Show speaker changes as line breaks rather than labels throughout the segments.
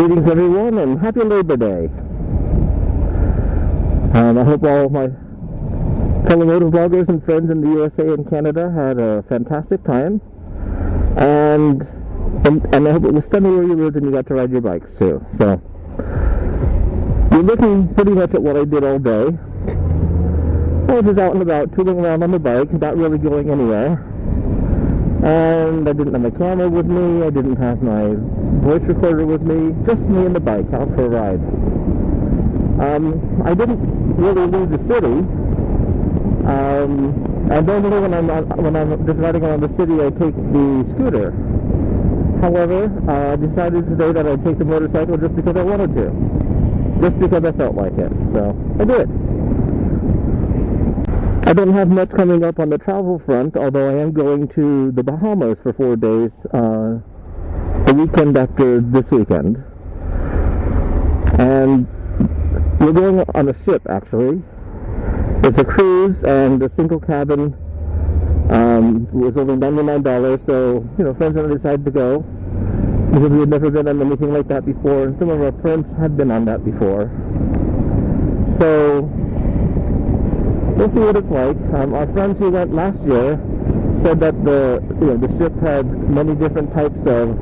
Greetings everyone, and happy Labor Day. I hope all of my fellow motovloggers and friends in the USA and Canada had a fantastic time. And I hope it was sunny where you lived and you got to ride your bikes too. So, you're looking pretty much at what I did all day. I was just out and about, tooling around on the bike, not really going anywhere. And I didn't have my camera with me, I didn't have my voice recorder with me, just me and the bike out for a ride. I didn't really leave the city, and normally when I'm just riding around the city I take the scooter. However, I decided today that I'd take the motorcycle just because I wanted to, just because I felt like it, so I did. I don't have much coming up on the travel front, although I am going to the Bahamas for 4 days, the weekend after this weekend. And we're going on a ship, actually. It's a cruise, and the single cabin was only $99, so, friends and I decided to go, because we had never been on anything like that before, and some of our friends had been on that before. So, we'll see what it's like. Our friends who went last year said that the ship had many different types of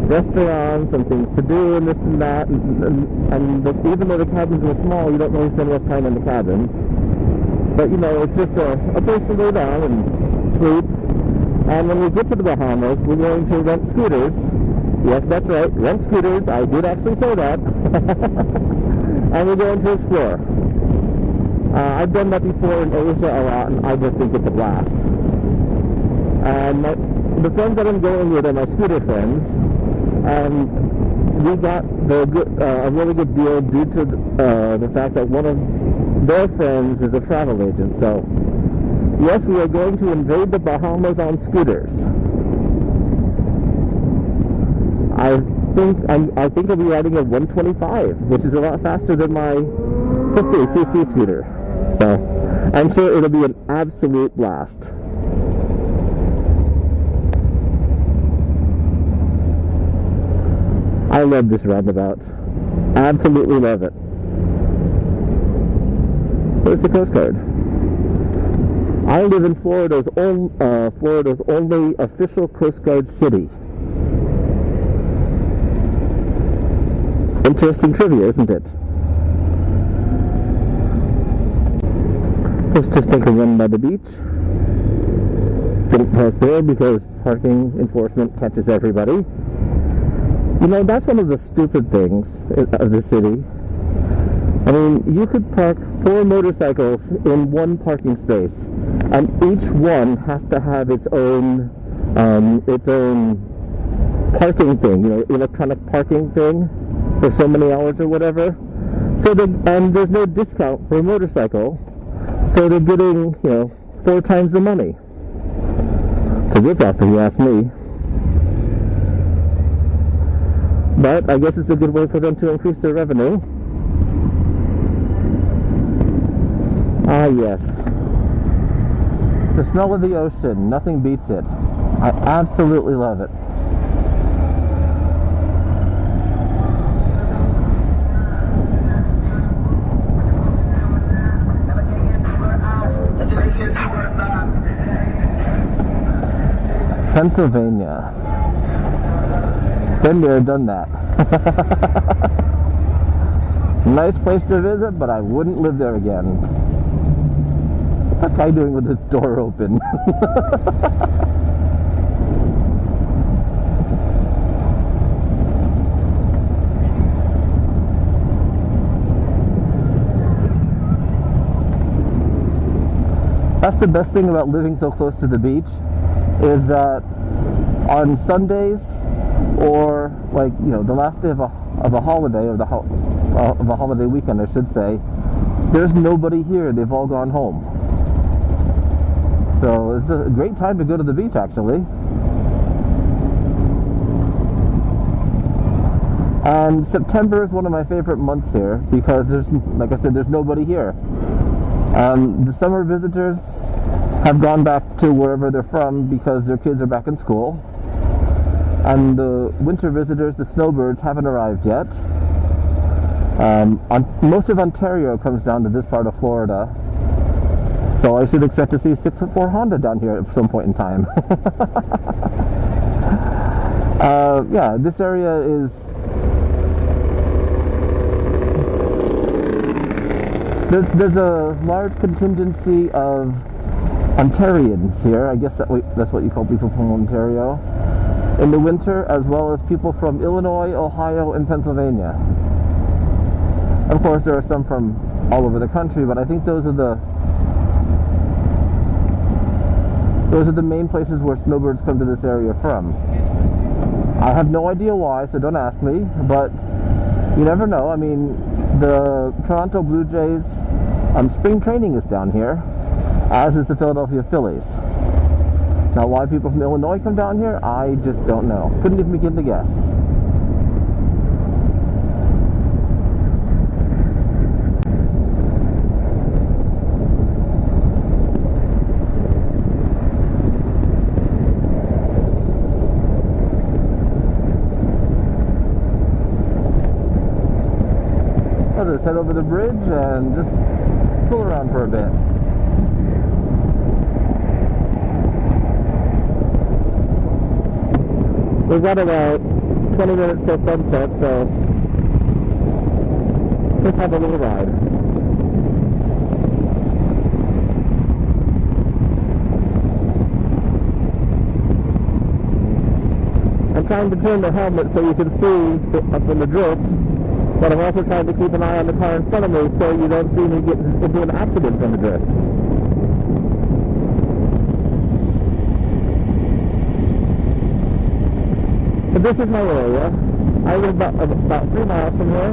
restaurants and things to do and this and that, and even though the cabins were small, you don't really spend much time in the cabins. But it's just a place to lay down and sleep. And when we get to the Bahamas, we're going to rent scooters. Yes, that's right, rent scooters. I did actually say that. And we're going to explore. I've done that before in Asia a lot, and I just think it's a blast. And the friends that I'm going with are my scooter friends, and we got a really good deal due to the fact that one of their friends is a travel agent. So, yes, we are going to invade the Bahamas on scooters. I think I'll be riding a 125, which is a lot faster than my 50cc scooter. So, I'm sure it'll be an absolute blast. I love this roundabout. Absolutely love it. Where's the Coast Guard? I live in Florida's only official Coast Guard city. Interesting trivia, isn't it? Let's just take a run by the beach. Don't park there because parking enforcement catches everybody. That's one of the stupid things of the city. I mean, you could park 4 motorcycles in one parking space, and each one has to have its own parking thing, electronic parking thing for so many hours or whatever. And there's no discount for a motorcycle. So they're getting, 4 times the money. It's a rip-off if you ask me. But I guess it's a good way for them to increase their revenue. Ah, yes. The smell of the ocean, nothing beats it. I absolutely love it. Pennsylvania. Been there, done that. Nice place to visit, but I wouldn't live there again. What's that guy doing with his door open? That's the best thing about living so close to the beach, is that on Sundays, or the last day of a holiday, or of a holiday weekend, I should say, there's nobody here. They've all gone home. So it's a great time to go to the beach, actually. And September is one of my favorite months here because like I said, there's nobody here. The summer visitors have gone back to wherever they're from because their kids are back in school. And the winter visitors, the snowbirds, haven't arrived yet. Most of Ontario comes down to this part of Florida, so I should expect to see 6'4" Honda down here at some point in time. Yeah, this area is... There's a large contingency of Ontarians here. I guess that's what you call people from Ontario in the winter, as well as people from Illinois, Ohio, and Pennsylvania. Of course, there are some from all over the country, but I think those are the main places where snowbirds come to this area from. I have no idea why, so don't ask me, but you never know. I mean, the Toronto Blue Jays spring training is down here, as is the Philadelphia Phillies. Now, why people from Illinois come down here, I just don't know. Couldn't even begin to guess. I'll just head over the bridge and just tool around for a bit. We've got about 20 minutes till sunset, so just have a little ride. I'm trying to turn the helmet so you can see up in the drift, but I'm also trying to keep an eye on the car in front of me so you don't see me get into an accident from the drift. But this is my area. I live about 3 miles from here.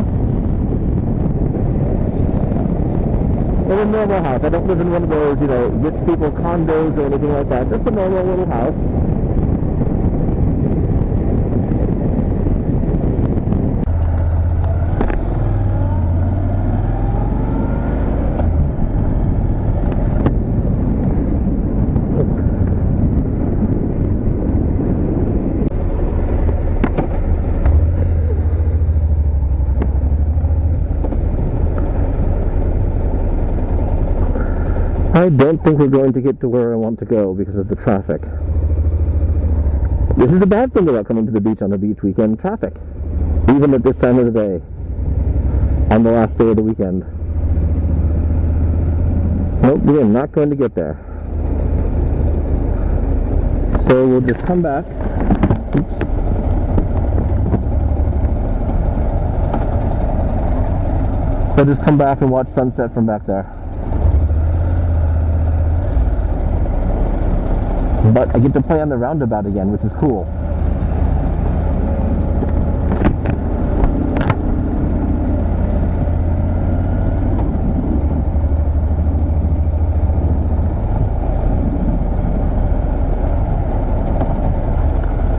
In a normal house. I don't live in one of those, rich people condos or anything like that. Just a normal little house. I don't think we're going to get to where I want to go because of the traffic. This is the bad thing about coming to the beach on a beach weekend: traffic. Even at this time of the day. On the last day of the weekend. Nope, we are not going to get there. So we'll just come back. Oops. We'll just come back and watch sunset from back there. But I get to play on the roundabout again, which is cool.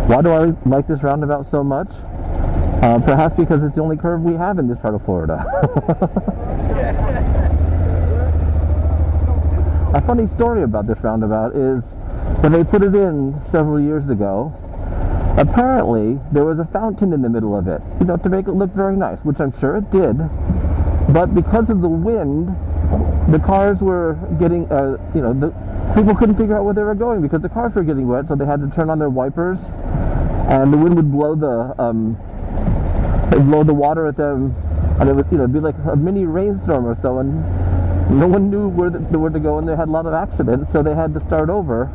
Why do I like this roundabout so much? Perhaps because it's the only curve we have in this part of Florida. A funny story about this roundabout is, when they put it in several years ago, apparently there was a fountain in the middle of it, to make it look very nice, which I'm sure it did. But because of the wind, the cars were getting, the people couldn't figure out where they were going because the cars were getting wet, so they had to turn on their wipers, and the wind would blow the water at them, and it would, be like a mini rainstorm or so, and no one knew where to go, and they had a lot of accidents, so they had to start over.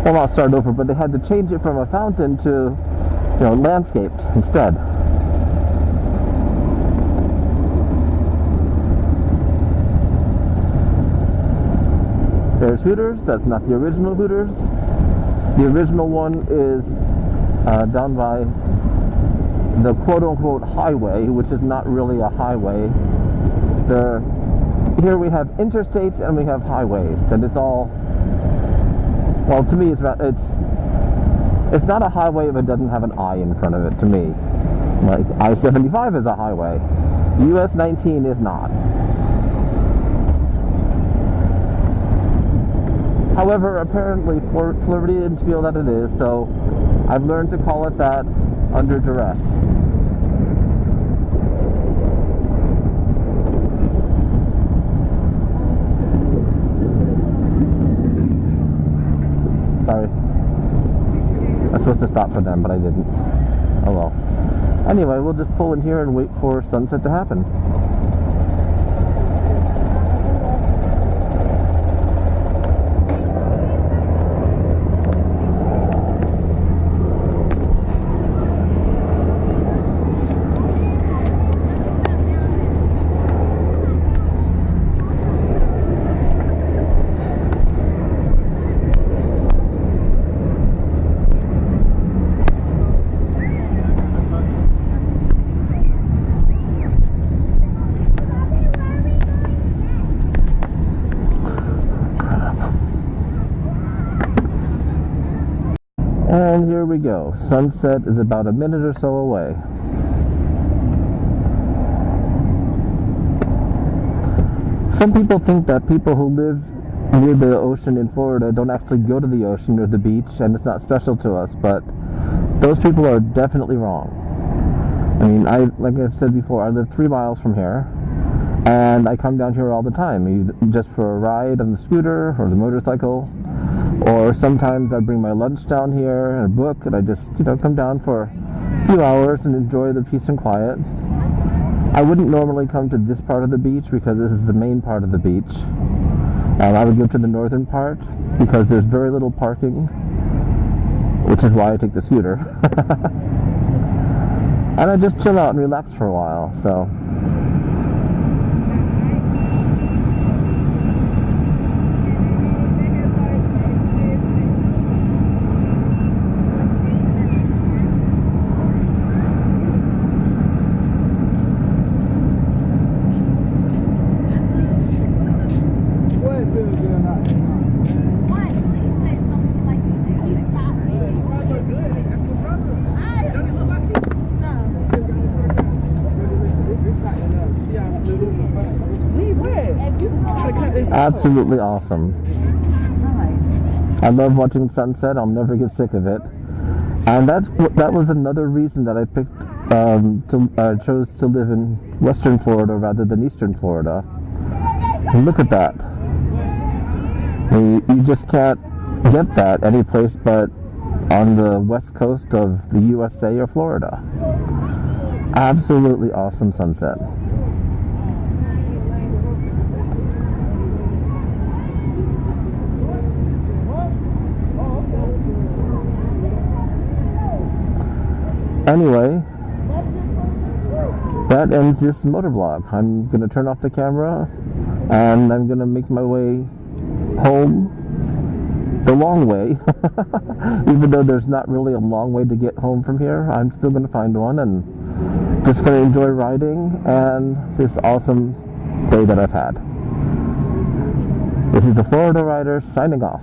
Well, not start over, but they had to change it from a fountain to, landscaped instead. There's Hooters. That's not the original Hooters. The original one is down by the quote-unquote highway, which is not really a highway. Here we have interstates and we have highways, and it's all... Well, to me, it's not a highway if it doesn't have an I in front of it, to me. Like, I-75 is a highway. US 19 is not. However, apparently Floridians feel that it is, so I've learned to call it that under duress. Sorry. I was supposed to stop for them, but I didn't. Oh well. Anyway, we'll just pull in here and wait for sunset to happen. And here we go. Sunset is about a minute or so away. Some people think that people who live near the ocean in Florida don't actually go to the ocean or the beach and it's not special to us, but those people are definitely wrong. I mean, like I've said before, I live 3 miles from here and I come down here all the time, just for a ride on the scooter or the motorcycle. Or sometimes I bring my lunch down here and a book, and I just, come down for a few hours and enjoy the peace and quiet. I wouldn't normally come to this part of the beach because this is the main part of the beach. I would go to the northern part because there's very little parking, which is why I take the scooter. And I just chill out and relax for a while, so. Absolutely awesome. I love watching sunset. I'll never get sick of it. And that was another reason that I picked chose to live in Western Florida rather than Eastern Florida. And look at that. You just can't get that any place but on the west coast of the USA or Florida. Absolutely awesome sunset. Anyway, that ends this motovlog. I'm going to turn off the camera and I'm going to make my way home the long way. Even though there's not really a long way to get home from here, I'm still going to find one and just going to enjoy riding and this awesome day that I've had. This is the Florida Rider signing off.